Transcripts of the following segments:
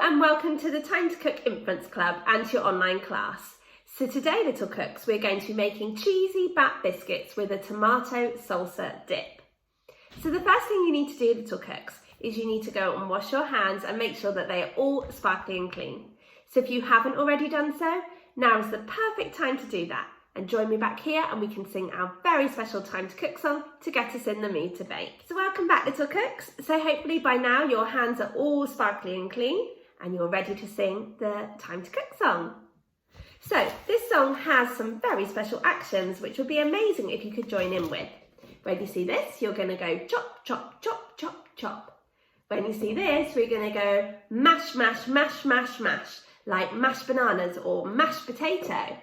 and welcome to the Time to Cook Infants Club and to your online class. So today, little cooks, we're going to be making cheesy bat biscuits with a tomato salsa dip. So the first thing you need to do, little cooks, is you need to go and wash your hands and make sure that they are all sparkly and clean. So if you haven't already done so, now is the perfect time to do that. And join me back here and we can sing our very special Time to Cook song to get us in the mood to bake. So welcome back, little cooks. So hopefully by now your hands are all sparkly and clean and you're ready to sing the Time to Cook song. So this song has some very special actions which would be amazing if you could join in with. When you see this, you're going to go chop, chop, chop, chop, chop. When you see this, we're going to go mash, mash, mash, mash, mash, like mashed bananas or mashed potato.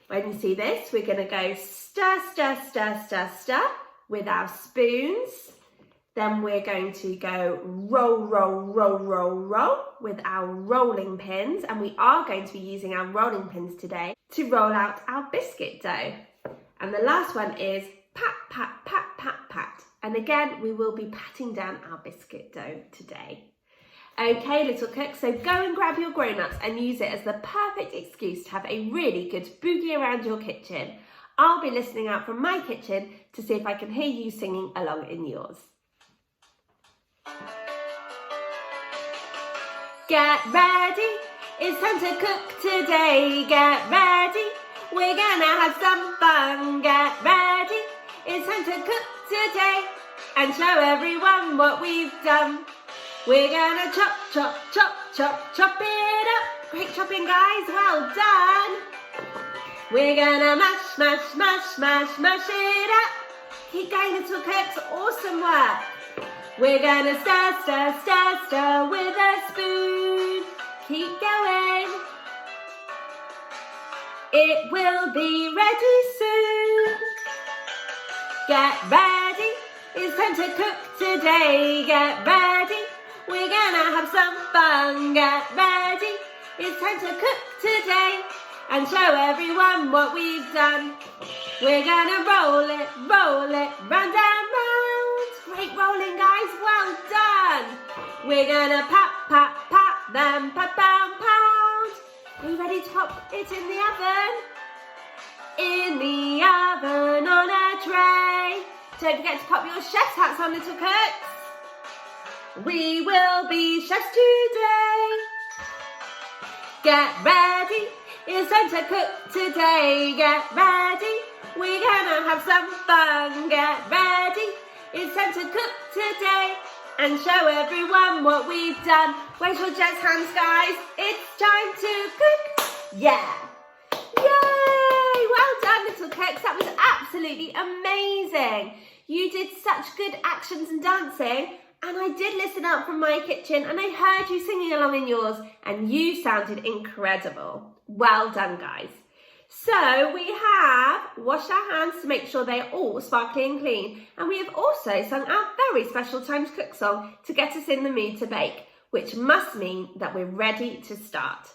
When you see this, we're going to go stir, stir, stir, stir, stir with our spoons. Then we're going to go roll, roll, roll, roll, roll with our rolling pins. And we are going to be using our rolling pins today to roll out our biscuit dough. And the last one is pat, pat, pat, pat, pat. And again, we will be patting down our biscuit dough today. Okay, little cooks, so go and grab your grown-ups and use it as the perfect excuse to have a really good boogie around your kitchen. I'll be listening out from my kitchen to see if I can hear you singing along in yours. Get ready, it's time to cook today. Get ready, we're gonna have some fun. Get ready, it's time to cook today and show everyone what we've done. We're gonna chop, chop, chop, chop, chop it up. Great chopping, guys, well done. We're gonna mash, mash, mash, mash, mash it up. Keep going, little cooks, awesome work. We're gonna stir, stir, stir, stir with a spoon. Keep going. It will be ready soon. Get ready, it's time to cook today. Get ready. We're gonna have some fun, get ready. It's time to cook today and show everyone what we've done. We're gonna roll it, round and round. Great rolling, guys, well done. We're gonna pat, pat, pat, then pat, pound, pound. Are you ready to pop it in the oven? In the oven on a tray. Don't forget to pop your chef's hats on, little cooks. We will be chefs today. Get ready, it's time to cook today. Get ready, we're gonna have some fun. Get ready, it's time to cook today and show everyone what we've done. Where's your jazz hands, guys? It's time to cook. Yeah. Yay! Well done, little cooks. That was absolutely amazing. You did such good actions and dancing. And I did listen out from my kitchen and I heard you singing along in yours and you sounded incredible. Well done, guys. So we have washed our hands to make sure they are all sparkly and clean. And we have also sung our very special Time to Cook song to get us in the mood to bake, which must mean that we're ready to start.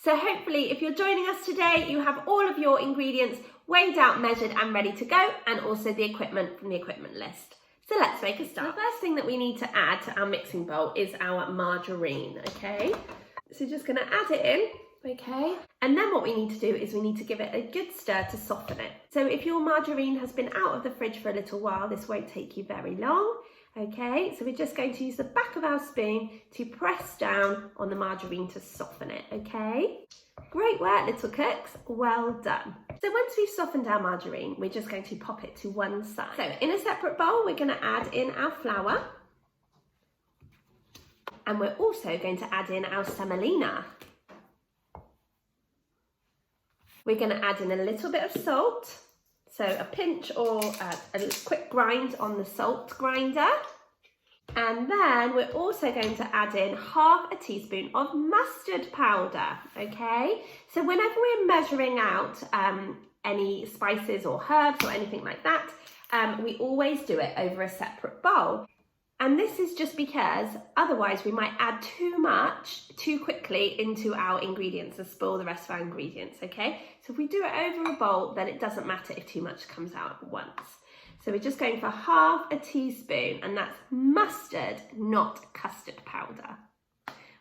So hopefully if you're joining us today, you have all of your ingredients weighed out, measured and ready to go, and also the equipment from the equipment list. So let's make a start. The first thing that we need to add to our mixing bowl is our margarine, okay? So just gonna add it in, okay? And then what we need to do is we need to give it a good stir to soften it. So if your margarine has been out of the fridge for a little while, this won't take you very long, okay? So we're just going to use the back of our spoon to press down on the margarine to soften it, okay? Great work, little cooks, well done. So once we've softened our margarine, we're just going to pop it to one side. So in a separate bowl, we're going to add in our flour. And we're also going to add in our semolina. We're going to add in a little bit of salt. So a pinch or a quick grind on the salt grinder. And then we're also going to add in half a teaspoon of mustard powder, okay? So whenever we're measuring out any spices or herbs or anything like that, we always do it over a separate bowl. And this is just because otherwise we might add too much too quickly into our ingredients and spoil the rest of our ingredients, okay? So if we do it over a bowl, then it doesn't matter if too much comes out at once. So we're just going for half a teaspoon, and that's mustard, not custard powder.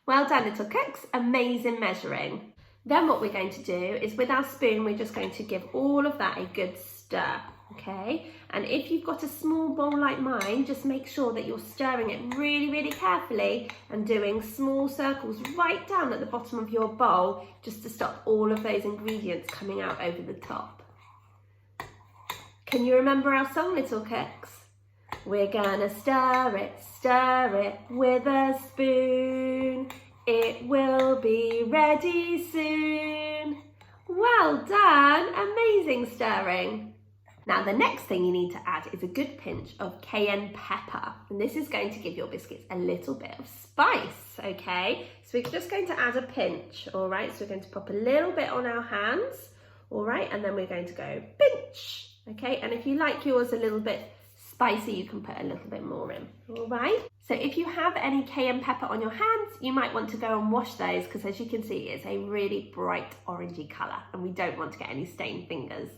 Well done, little cooks, amazing measuring. Then what we're going to do is with our spoon, we're just going to give all of that a good stir, okay? And if you've got a small bowl like mine, just make sure that you're stirring it really, really carefully and doing small circles right down at the bottom of your bowl, just to stop all of those ingredients coming out over the top. Can you remember our song, little cooks? We're gonna stir it with a spoon. It will be ready soon. Well done, amazing stirring. Now the next thing you need to add is a good pinch of cayenne pepper. And this is going to give your biscuits a little bit of spice, okay? So we're just going to add a pinch, all right? So we're going to pop a little bit on our hands, all right? And then we're going to go pinch, okay? And if you like yours a little bit spicy, you can put a little bit more in, all right? So if you have any cayenne pepper on your hands, you might want to go and wash those, because as you can see, it's a really bright orangey colour and we don't want to get any stained fingers.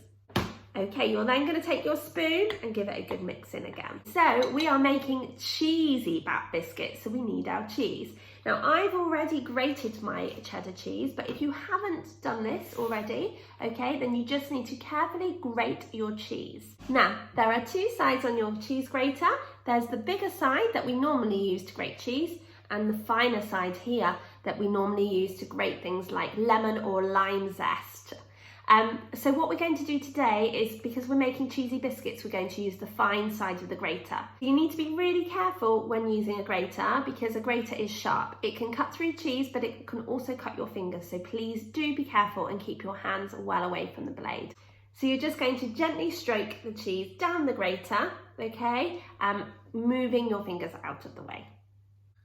Okay, you're then going to take your spoon and give it a good mix in again. So we are making cheesy bat biscuits, so we need our cheese. Now I've already grated my cheddar cheese, but if you haven't done this already, okay, then you just need to carefully grate your cheese. Now, there are two sides on your cheese grater. There's the bigger side that we normally use to grate cheese, and the finer side here that we normally use to grate things like lemon or lime zest. So what we're going to do today is, because we're making cheesy biscuits, we're going to use the fine side of the grater. You need to be really careful when using a grater, because a grater is sharp. It can cut through cheese, but it can also cut your fingers. So please do be careful and keep your hands well away from the blade. So you're just going to gently stroke the cheese down the grater, okay? Moving your fingers out of the way.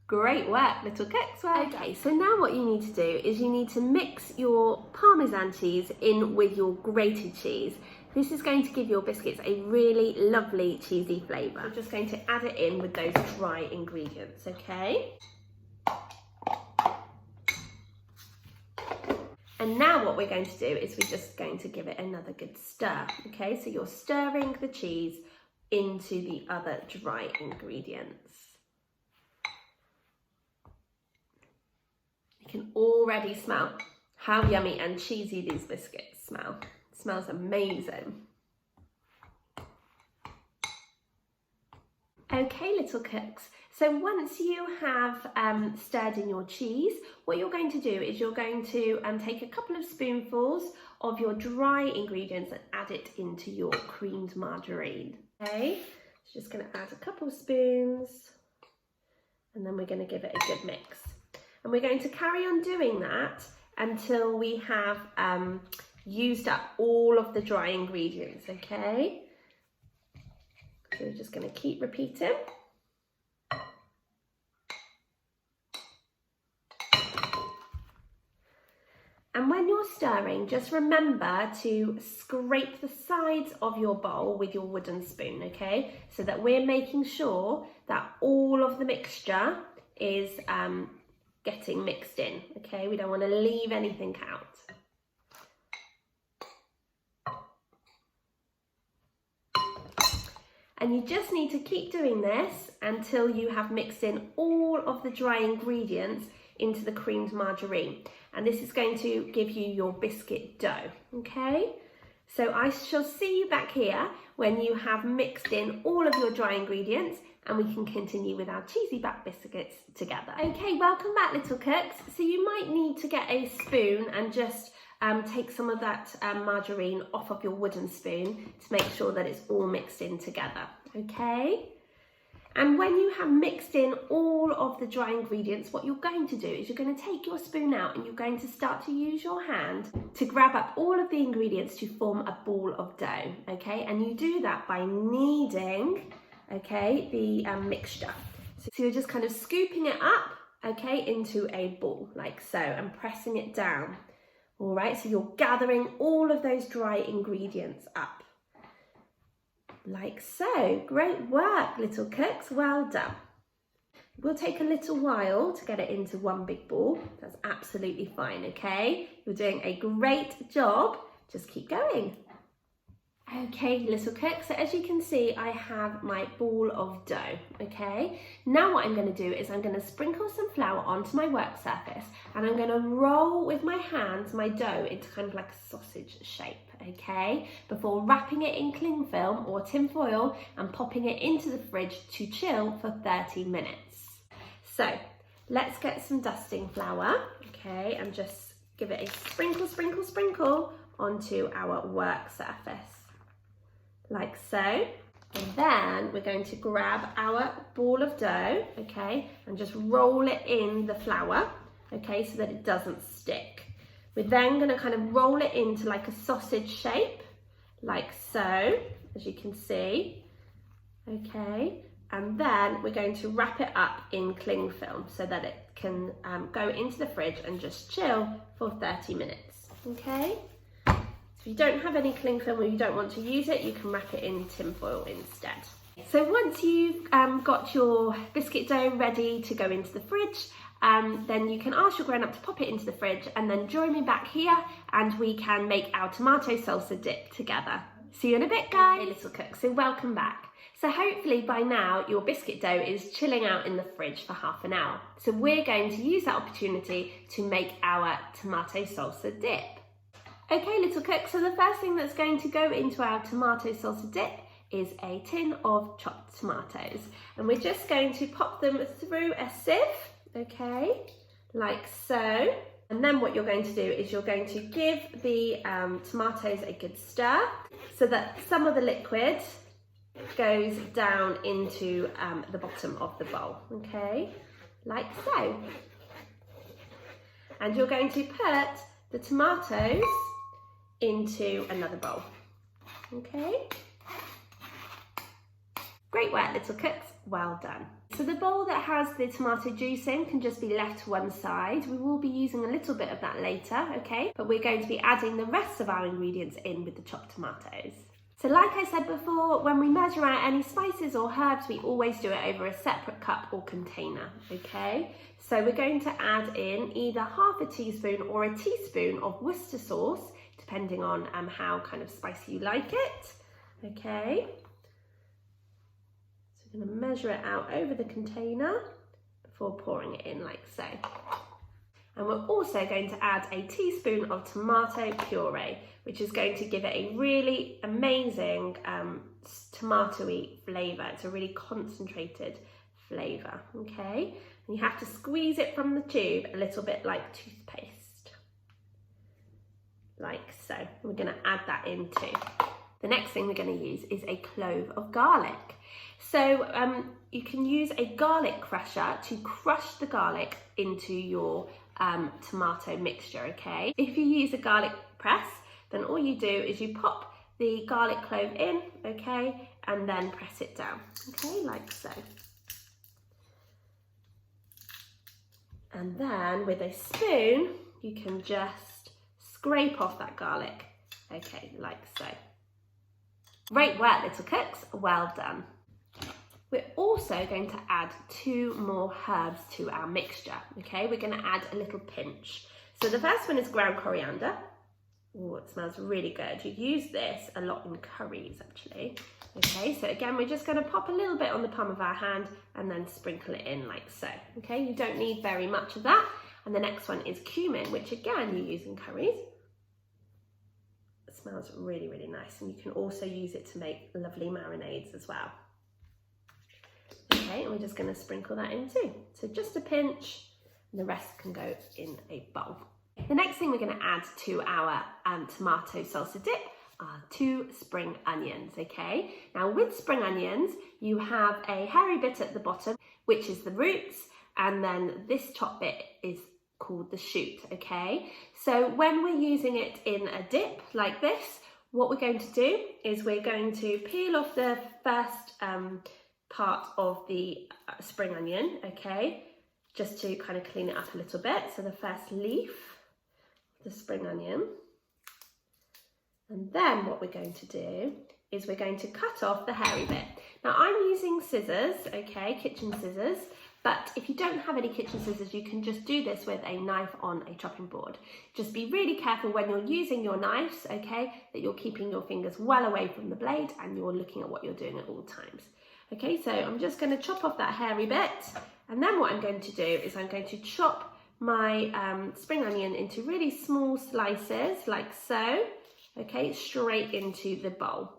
Great work, little cooks. Well, okay, so now what you need to do is you need to mix your Parmesan cheese in with your grated cheese. This is going to give your biscuits a really lovely cheesy flavour. I'm just going to add it in with those dry ingredients, okay? And now what we're going to do is we're just going to give it another good stir, okay? So you're stirring the cheese into the other dry ingredients. You can already smell how yummy and cheesy these biscuits smell. It smells amazing. Okay, little cooks. So once you have stirred in your cheese, what you're going to do is you're going to take a couple of spoonfuls of your dry ingredients and add it into your creamed margarine. Okay, so just going to add a couple of spoons, and then we're going to give it a good mix. And we're going to carry on doing that until we have used up all of the dry ingredients, okay? So we're just going to keep repeating. And when you're stirring, just remember to scrape the sides of your bowl with your wooden spoon, okay? So that we're making sure that all of the mixture is getting mixed in, okay? We don't want to leave anything out. And you just need to keep doing this until you have mixed in all of the dry ingredients into the creamed margarine. And this is going to give you your biscuit dough, okay? So I shall see you back here when you have mixed in all of your dry ingredients, and we can continue with our cheesy bat biscuits together. Okay, welcome back, little cooks. So you might need to get a spoon and just take some of that margarine off of your wooden spoon to make sure that it's all mixed in together, okay? And when you have mixed in all of the dry ingredients, what you're going to do is you're going to take your spoon out and you're going to start to use your hand to grab up all of the ingredients to form a ball of dough, okay? And you do that by kneading, okay, the mixture. So you're just kind of scooping it up, okay, into a ball like so and pressing it down. All right, so you're gathering all of those dry ingredients up like so. Great work, little cooks, well done. It will take a little while to get it into one big ball. That's absolutely fine, okay? You're doing a great job. Just keep going. Okay, little cook, so as you can see, I have my ball of dough, okay? Now what I'm going to do is I'm going to sprinkle some flour onto my work surface and I'm going to roll with my hands my dough into kind of like a sausage shape, okay? Before wrapping it in cling film or tin foil and popping it into the fridge to chill for 30 minutes. So let's get some dusting flour, okay, and just give it a sprinkle, sprinkle, sprinkle onto our work surface. Like so, and then we're going to grab our ball of dough, okay, and just roll it in the flour, okay, so that it doesn't stick. We're then going to kind of roll it into like a sausage shape, like so, as you can see, okay, and then we're going to wrap it up in cling film so that it can go into the fridge and just chill for 30 minutes, okay. If you don't have any cling film or you don't want to use it, you can wrap it in tin foil instead. So once you've got your biscuit dough ready to go into the fridge, then you can ask your grown-up to pop it into the fridge and then join me back here and we can make our tomato salsa dip together. See you in a bit, guys. Hey little cook, so welcome back. So hopefully by now your biscuit dough is chilling out in the fridge for half an hour. So we're going to use that opportunity to make our tomato salsa dip. Okay, little cook, so the first thing that's going to go into our tomato salsa dip is a tin of chopped tomatoes. And we're just going to pop them through a sieve, okay, like so. And then what you're going to do is you're going to give the tomatoes a good stir so that some of the liquid goes down into the bottom of the bowl, okay, like so. And you're going to put the tomatoes into another bowl, okay? Great work, little cooks, well done. So the bowl that has the tomato juice in can just be left to one side. We will be using a little bit of that later, okay? But we're going to be adding the rest of our ingredients in with the chopped tomatoes. So like I said before, when we measure out any spices or herbs, we always do it over a separate cup or container, okay? So we're going to add in either half a teaspoon or a teaspoon of Worcester sauce, depending on how kind of spicy you like it, okay? So we're going to measure it out over the container before pouring it in like so. And we're also going to add a teaspoon of tomato puree, which is going to give it a really amazing tomatoey flavour. It's a really concentrated flavour, okay? And you have to squeeze it from the tube a little bit like toothpaste. Like so. We're going to add that in too. The next thing we're going to use is a clove of garlic. So you can use a garlic crusher to crush the garlic into your tomato mixture, okay? If you use a garlic press, then all you do is you pop the garlic clove in, okay, and then press it down, okay, like so. And then with a spoon, you can just scrape off that garlic, okay, like so. Great work, little cooks, well done. We're also going to add 2 more herbs to our mixture, okay? We're going to add a little pinch. So the first one is ground coriander. Oh, it smells really good. You use this a lot in curries, actually. Okay, so again, we're just going to pop a little bit on the palm of our hand and then sprinkle it in like so. Okay, you don't need very much of that. And the next one is cumin, which again, you use in curries. It smells really, really nice. And you can also use it to make lovely marinades as well. Okay, and we're just going to sprinkle that in too. So just a pinch, and the rest can go in a bowl. The next thing we're going to add to our tomato salsa dip are 2 spring onions, okay? Now with spring onions, you have a hairy bit at the bottom, which is the roots, and then this top bit is called the shoot, okay? So when we're using it in a dip like this, what we're going to do is we're going to peel off the first part of the spring onion, okay? Just to kind of clean it up a little bit. So the first leaf, the spring onion. And then what we're going to do is we're going to cut off the hairy bit. Now I'm using scissors, okay, kitchen scissors, But if you don't have any kitchen scissors, you can just do this with a knife on a chopping board. Just be really careful when you're using your knives, okay, that you're keeping your fingers well away from the blade and you're looking at what you're doing at all times. Okay, so I'm just going to chop off that hairy bit, and then what I'm going to do is I'm going to chop my spring onion into really small slices, like so, okay, straight into the bowl.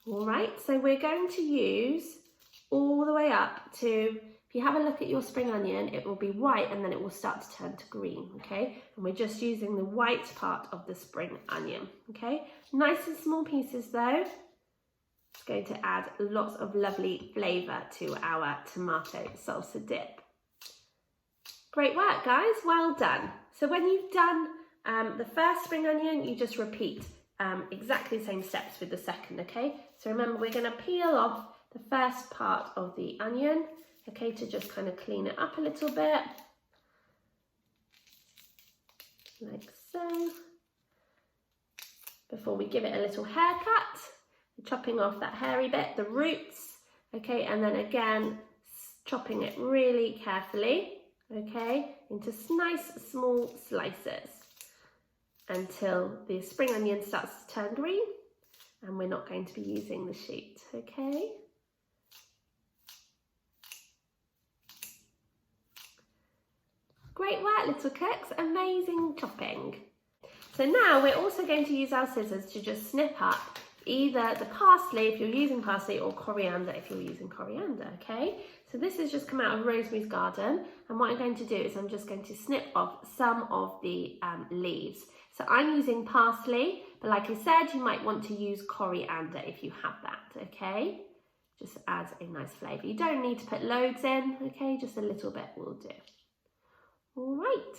All right, so we're going to use all the way up to, if you have a look at your spring onion, it will be white and then it will start to turn to green, okay? And we're just using the white part of the spring onion, okay? Nice and small pieces though. It's going to add lots of lovely flavour to our tomato salsa dip. Great work, guys, well done. So when you've done the first spring onion, you just repeat exactly the same steps with the second, okay? So remember, we're going to peel off the first part of the onion, okay, to just kind of clean it up a little bit, like so, before we give it a little haircut. We're chopping off that hairy bit, the roots, okay, and then again, chopping it really carefully, okay, into nice small slices until the spring onion starts to turn green, and we're not going to be using the shoot, okay? Great work, little cooks, amazing chopping. So now we're also going to use our scissors to just snip up either the parsley if you're using parsley or coriander if you're using coriander, okay? So this has just come out of Rosemary's garden, and what I'm going to do is I'm just going to snip off some of the leaves. So I'm using parsley, but like I said, you might want to use coriander if you have that, okay? Just adds a nice flavour. You don't need to put loads in, okay? Just a little bit will do. All right.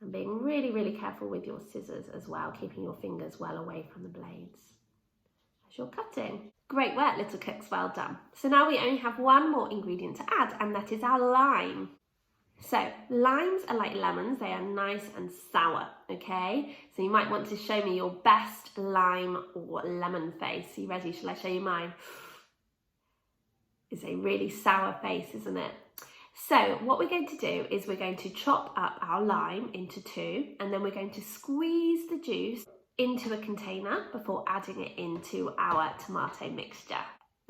And being really, really careful with your scissors as well, keeping your fingers well away from the blades as you're cutting. Great work, little cooks, well done. So now we only have one more ingredient to add, and that is our lime. So limes are like lemons, they are nice and sour, okay? So you might want to show me your best lime or lemon face. Are you ready? Shall I show you mine? It's a really sour face, isn't it? So what we're going to do is we're going to chop up our lime into two, and then we're going to squeeze the juice into a container before adding it into our tomato mixture.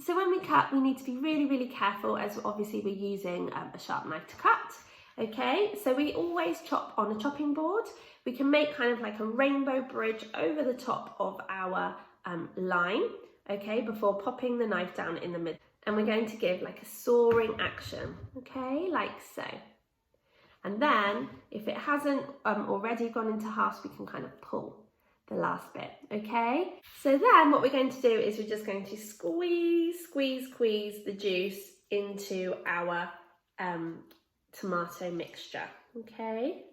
So when we cut, we need to be really, really careful, as obviously we're using a sharp knife to cut. Okay, so we always chop on a chopping board. We can make kind of like a rainbow bridge over the top of our lime, okay, before popping the knife down in the middle. And we're going to give like a sawing action, okay, like so. And then if it hasn't already gone into halves, we can kind of pull the last bit, okay? So then what we're going to do is we're just going to squeeze the juice into our tomato mixture, okay?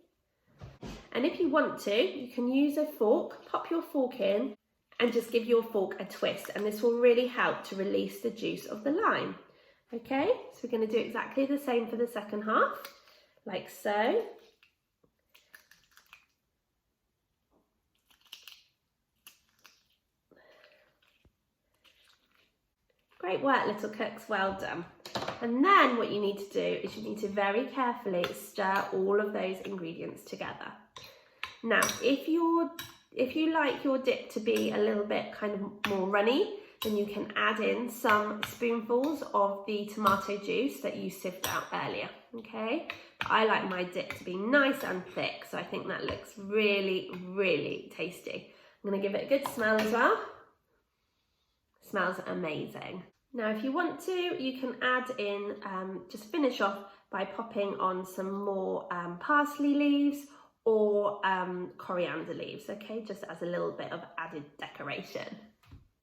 And if you want to, you can use a fork, pop your fork in and just give your fork a twist, and this will really help to release the juice of the lime, okay? So we're going to do exactly the same for the second half, like so. Great work, little cooks, well done. And then what you need to do is you need to very carefully stir all of those ingredients together. Now, if you like your dip to be a little bit kind of more runny, then you can add in some spoonfuls of the tomato juice that you sieved out earlier, okay? But I like my dip to be nice and thick, so I think that looks really, really tasty. I'm gonna give it a good smell as well. Smells amazing. Now, if you want to, you can add in, just finish off by popping on some more parsley leaves or coriander leaves, okay, just as a little bit of added decoration.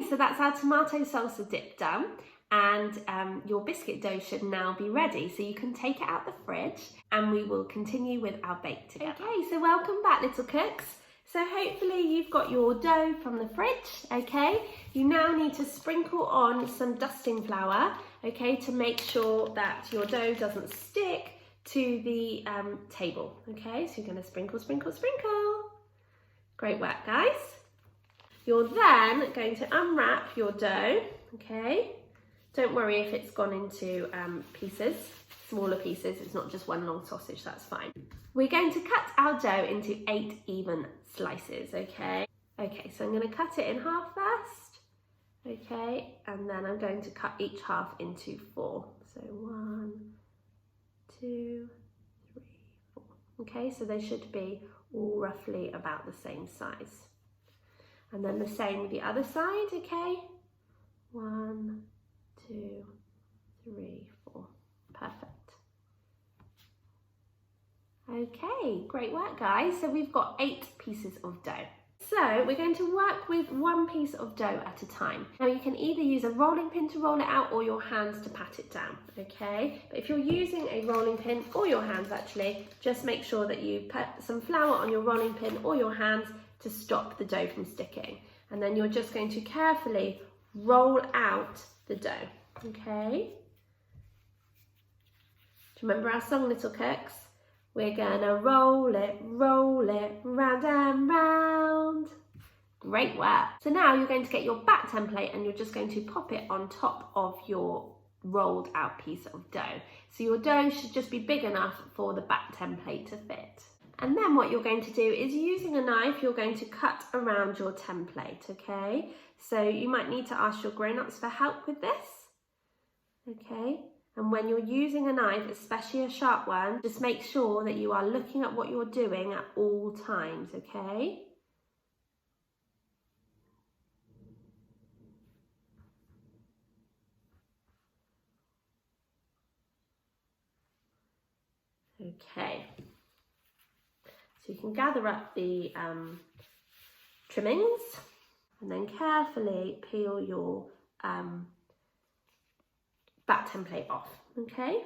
So that's our tomato salsa dip done, and your biscuit dough should now be ready, so you can take it out the fridge and we will continue with our bake together. Okay, so welcome back, little cooks. So hopefully you've got your dough from the fridge, okay? You now need to sprinkle on some dusting flour, okay, to make sure that your dough doesn't stick to the table, okay? So you're gonna sprinkle, sprinkle, sprinkle. Great work, guys. You're then going to unwrap your dough, okay? Don't worry if it's gone into pieces, smaller pieces. It's not just one long sausage, that's fine. We're going to cut our dough into 8 even slices, okay? Okay, so I'm going to cut it in half first, okay? And then I'm going to cut each half into 4. So 1, 2, 3, 4. Okay, so they should be all roughly about the same size. And then the same with the other side, okay? 1, 2, 3, 4. Perfect. Okay, great work, guys. So we've got 8 pieces of dough. So we're going to work with 1 piece of dough at a time. Now you can either use a rolling pin to roll it out or your hands to pat it down, okay? But if you're using a rolling pin, or your hands actually, just make sure that you put some flour on your rolling pin or your hands to stop the dough from sticking. And then you're just going to carefully roll out the dough, okay? Do you remember our song, Little Cooks? We're gonna roll it, round and round. Great work. So now you're going to get your back template and you're just going to pop it on top of your rolled out piece of dough. So your dough should just be big enough for the back template to fit. And then what you're going to do is, using a knife, you're going to cut around your template, okay? So you might need to ask your grown-ups for help with this, okay? And when you're using a knife, especially a sharp one, just make sure that you are looking at what you're doing at all times, okay? Okay. So you can gather up the trimmings and then carefully peel your back template off, okay?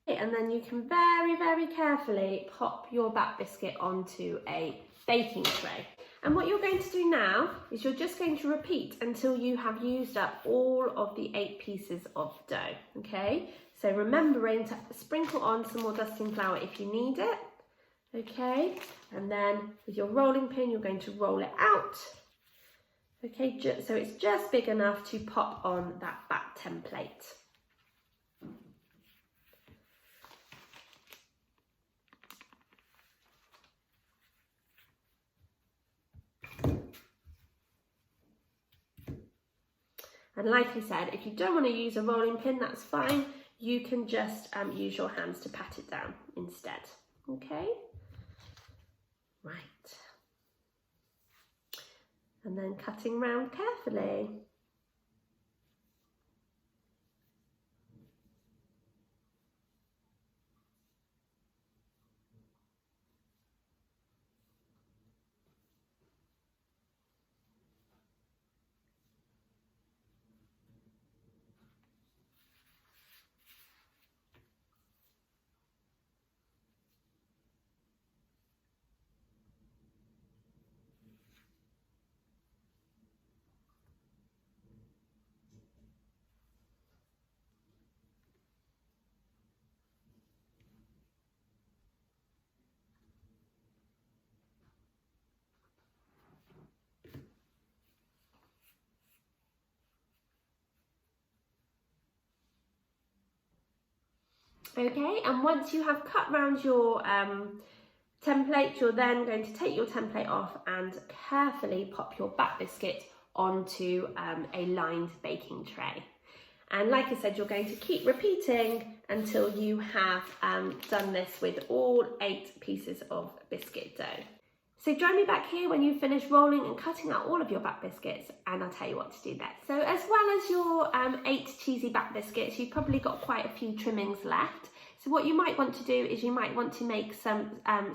And then you can very, very carefully pop your back biscuit onto a baking tray. And what you're going to do now is you're just going to repeat until you have used up all of the 8 pieces of dough, okay? So remembering to sprinkle on some more dusting flour if you need it, okay? And then with your rolling pin, you're going to roll it out. Okay, so it's just big enough to pop on that back template. And like I said, if you don't want to use a rolling pin, that's fine. You can just use your hands to pat it down instead, okay? Right. And then cutting round carefully. Okay, and once you have cut round your template, you're then going to take your template off and carefully pop your back biscuit onto a lined baking tray. And like I said, you're going to keep repeating until you have done this with all 8 pieces of biscuit dough. So join me back here when you finish rolling and cutting out all of your back biscuits, and I'll tell you what to do next. So as well as your 8 cheesy back biscuits, you've probably got quite a few trimmings left. So what you might want to do is you might want to make some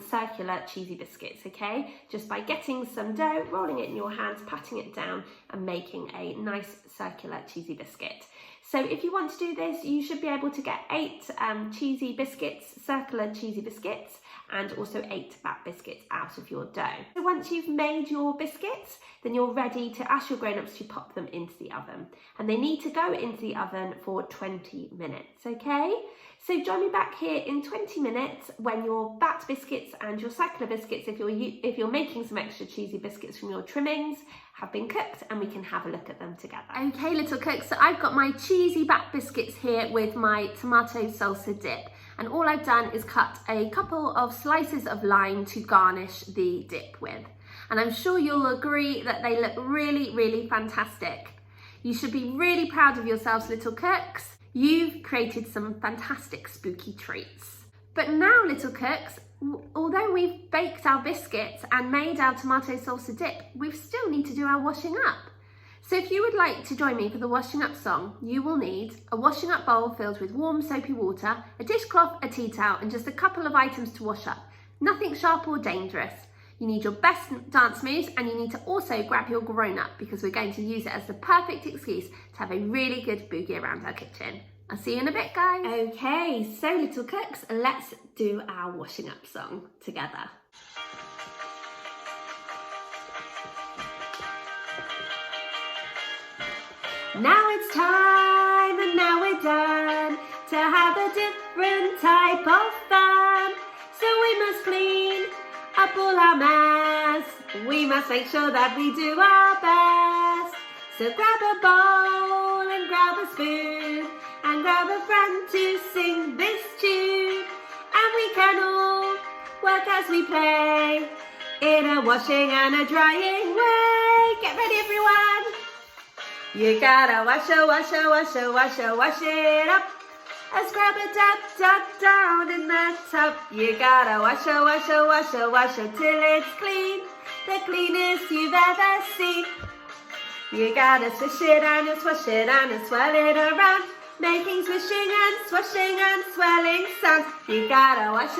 circular cheesy biscuits, okay? Just by getting some dough, rolling it in your hands, patting it down and making a nice circular cheesy biscuit. So if you want to do this, you should be able to get 8 cheesy biscuits, circular cheesy biscuits, and also 8 back biscuits out of your dough. So once you've made your biscuits, then you're ready to ask your grown-ups to pop them into the oven. And they need to go into the oven for 20 minutes, okay? So join me back here in 20 minutes when your batt biscuits and your circular biscuits, if you're making some extra cheesy biscuits from your trimmings, have been cooked, and we can have a look at them together. Okay, little cooks, so I've got my cheesy batt biscuits here with my tomato salsa dip. And all I've done is cut a couple of slices of lime to garnish the dip with. And I'm sure you'll agree that they look really, really fantastic. You should be really proud of yourselves, little cooks. You've created some fantastic spooky treats. But now, little cooks, although we've baked our biscuits and made our tomato salsa dip, we still need to do our washing up. So if you would like to join me for the washing up song, you will need a washing up bowl filled with warm soapy water, a dishcloth, a tea towel, and just a couple of items to wash up. Nothing sharp or dangerous. You need your best dance moves, and you need to also grab your grown-up because we're going to use it as the perfect excuse to have a really good boogie around our kitchen. I'll see you in a bit, guys. Okay, so little cooks, let's do our washing up song together. Now it's time, and now we're done, to have a different type of fun. So we must clean up all our mess. We must make sure that we do our best. So grab a bowl and grab a spoon and grab a friend to sing this tune. And we can all work as we play in a washing and a drying way. Get ready, everyone. You gotta wash it up. Let's grab a dab down in the tub. You gotta wash it till it's clean, the cleanest you've ever seen. You gotta swish it and swash it and swirl it around, making swishing and swashing and swirling sounds. You gotta wash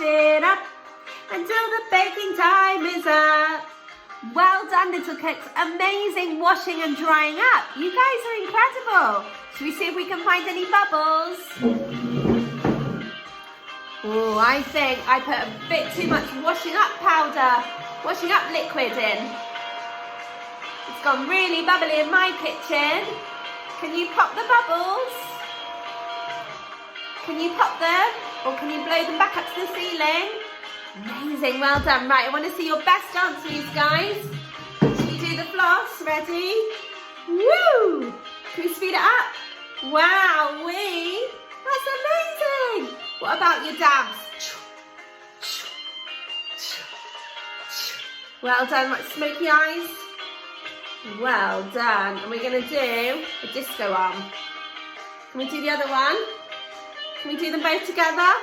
it up until the baking time is up. Well done, little cooks. Amazing washing and drying up. You guys are incredible. Should we see if we can find any bubbles? Oh, I think I put a bit too much washing up liquid in. It's gone really bubbly in my kitchen. Can you pop the bubbles? Can you pop them? Or can you blow them back up to the ceiling? Amazing, well done. Right, I want to see your best dance moves, guys. Should we do the floss? Ready? Woo! Can we speed it up? Wow-wee! That's amazing! What about your dabs? Well done, like smoky eyes. Well done. And we're going to do a disco arm. Can we do the other one? Can we do them both together?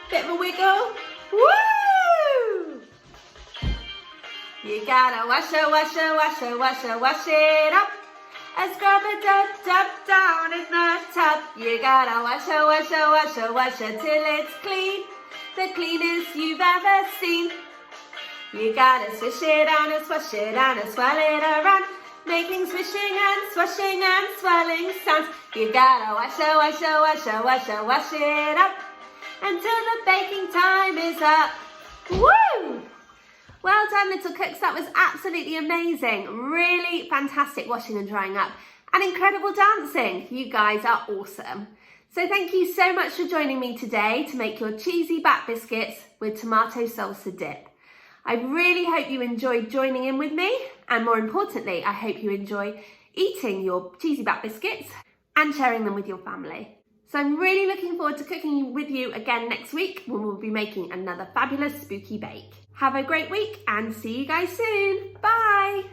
Bit of a wiggle. Woo! You gotta wash it up. Let's grab a dab down in the tub. You gotta wash it till it's clean, the cleanest you've ever seen. You gotta swish it and swash it and swirl it around, making swishing and swashing and swirling sounds. You gotta wash it up until the baking time is up. Woo! Well done, little cooks. That was absolutely amazing. Really fantastic washing and drying up and incredible dancing. You guys are awesome. So thank you so much for joining me today to make your cheesy batt biscuits with tomato salsa dip. I really hope you enjoyed joining in with me, and more importantly, I hope you enjoy eating your cheesy batt biscuits and sharing them with your family. So I'm really looking forward to cooking with you again next week when we'll be making another fabulous spooky bake. Have a great week and see you guys soon. Bye!